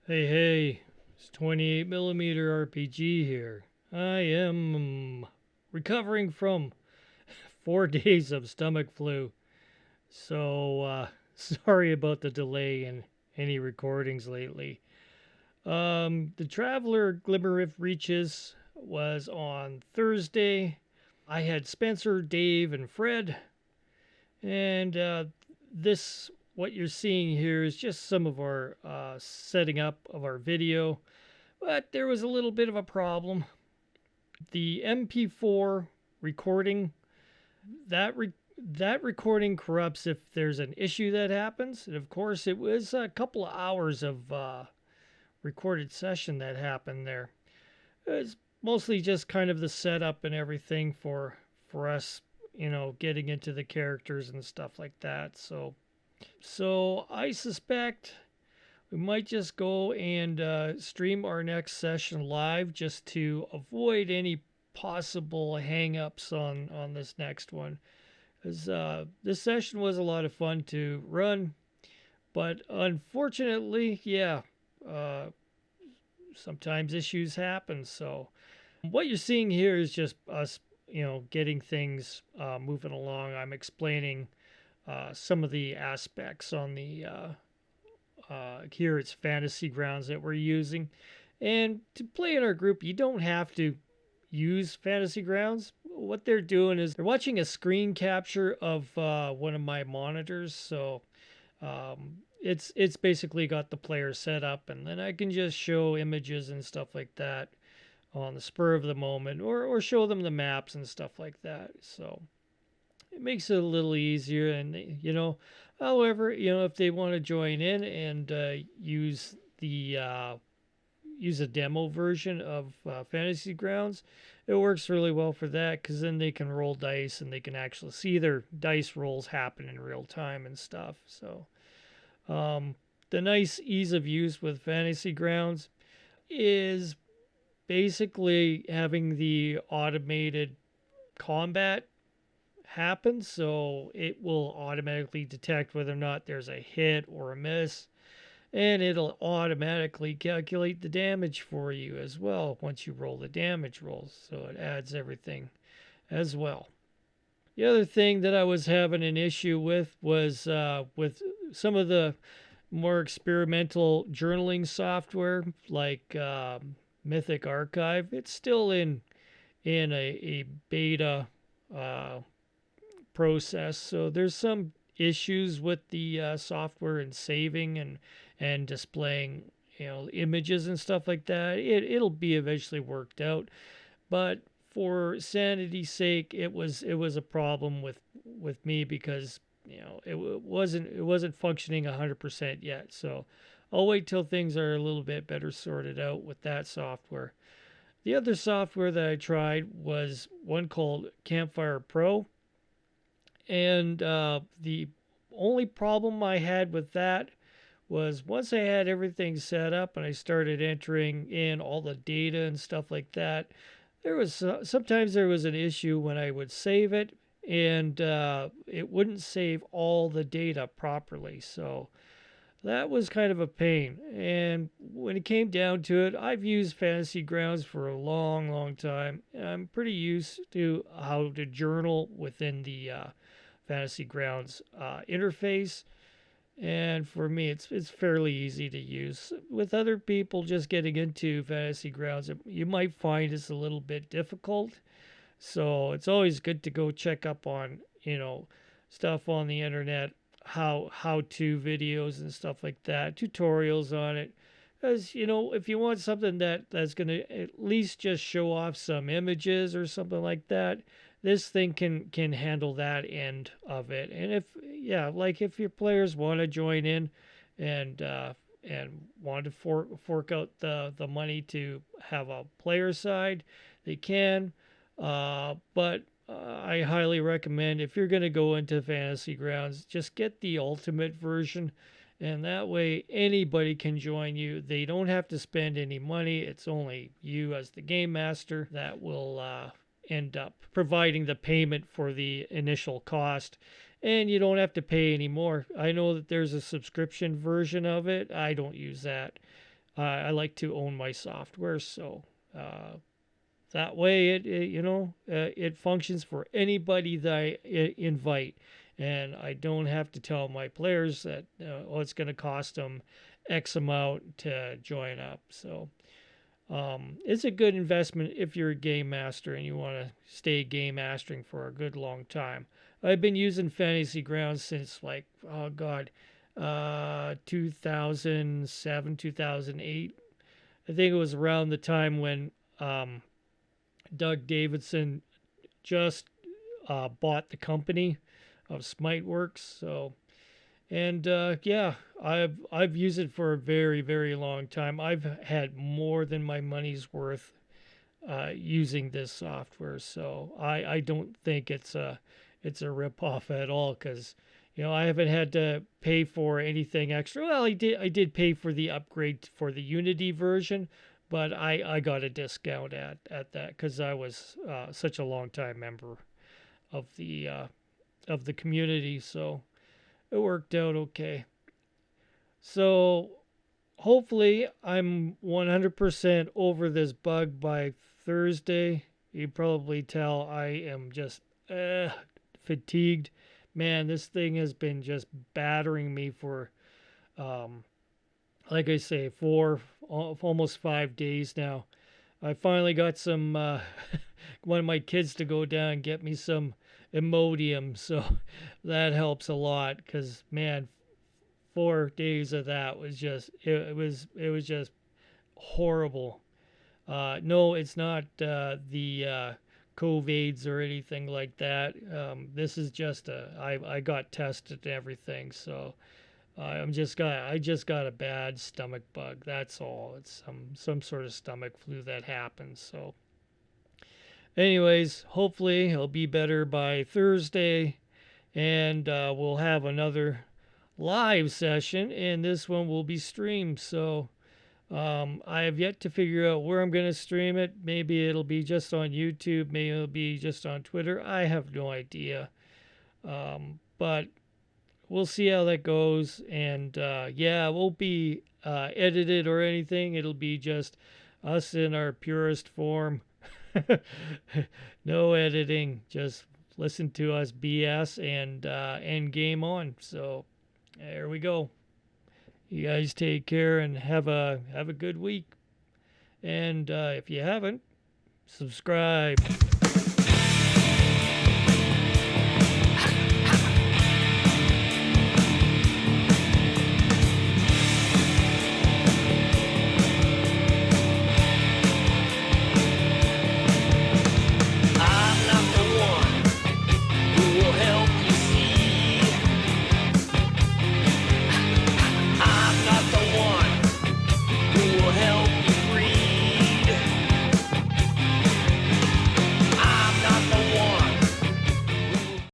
Hey, it's 28mm RPG here. I am recovering from 4 days of stomach flu, so sorry about the delay in any recordings lately. The Traveler Glimmerdrift Reaches was on Thursday. I had Spencer, Dave, and Fred, and this what you're seeing here is just some of our setting up of our video. But there was a little bit of a problem. The MP4 recording, that recording corrupts if there's an issue that happens. And of course, it was a couple of hours of recorded session that happened there. It was mostly just kind of the setup and everything for us, getting into the characters and stuff like that. So I suspect we might just go and stream our next session live just to avoid any possible hang-ups on this next one. Because this session was a lot of fun to run, but unfortunately, sometimes issues happen. So what you're seeing here is just us, getting things moving along. I'm explaining some of the aspects on the here it's Fantasy Grounds that we're using. And to play in our group, you don't have to use Fantasy Grounds. What they're doing is they're watching a screen capture of one of my monitors. So it's basically got the player set up, and then I can just show images and stuff like that on the spur of the moment, or show them the maps and stuff like that. So it makes it a little easier. And however, if they want to join in and use a demo version of Fantasy Grounds, it works really well for that, because then they can roll dice and they can actually see their dice rolls happen in real time and stuff. So the nice ease of use with Fantasy Grounds is basically having the automated combat happen, so it will automatically detect whether or not there's a hit or a miss, and it'll automatically calculate the damage for you as well once you roll the damage rolls, so it adds everything as well. The other thing that I was having an issue with was with some of the more experimental journaling software like Mythic Archive. It's still in a beta process, so there's some issues with the software and saving and displaying images and stuff like that. It'll be eventually worked out, but for sanity's sake, it was a problem with me, because it wasn't functioning 100% yet. So I'll wait till things are a little bit better sorted out with that software. The other software that I tried was one called Campfire Pro, and the only problem I had with that was once I had everything set up and I started entering in all the data and stuff like that, sometimes there was an issue when I would save it, and it wouldn't save all the data properly. So that was kind of a pain. And when it came down to it, I've used Fantasy Grounds for a long, long time. I'm pretty used to how to journal within the Fantasy Grounds interface. And for me, it's fairly easy to use. With other people just getting into Fantasy Grounds, you might find it's a little bit difficult. So it's always good to go check up on, stuff on the internet, how-to videos and stuff like that, tutorials on it. Because, if you want something that's going to at least just show off some images or something like that, this thing can handle that end of it. And if your players want to join in and want to fork out the money to have a player side, they can. But I highly recommend, if you're going to go into Fantasy Grounds, just get the ultimate version. And that way, anybody can join you. They don't have to spend any money. It's only you, as the game master, that will end up providing the payment for the initial cost. And you don't have to pay any more. I know that there's a subscription version of it. I don't use that. I like to own my software, so that way it functions for anybody that I invite, and I don't have to tell my players that it's going to cost them X amount to join up. So it's a good investment if you're a game master and you want to stay game mastering for a good long time. I've been using Fantasy Grounds since, like, oh god, 2007, 2008. I think it was around the time when Doug Davidson just bought the company of Smiteworks. So, and yeah, I've used it for a very, very long time. I've had more than my money's worth using this software. So I don't think it's a ripoff at all, because I haven't had to pay for anything extra. Well, I did pay for the upgrade for the Unity version, but I got a discount at that because I was such a long time member of the community, so it worked out okay. So hopefully I'm 100% over this bug by Thursday. You probably tell I am just fatigued. Man, this thing has been just battering me for like I say, almost 5 days now. I finally got some one of my kids to go down and get me some Imodium, so that helps a lot. Because man, 4 days of that was just it was just horrible. No, it's not the COVIDs or anything like that. This is just I got tested and everything, so I just got a bad stomach bug. That's all. It's some sort of stomach flu that happens. So, anyways, hopefully it'll be better by Thursday, and we'll have another live session, and this one will be streamed. So, I have yet to figure out where I'm going to stream it. Maybe it'll be just on YouTube. Maybe it'll be just on Twitter. I have no idea. But we'll see how that goes. And yeah, it won't be edited or anything. It'll be just us in our purest form. No editing. Just listen to us BS and game on. So there we go. You guys take care and have a good week. And if you haven't, subscribe.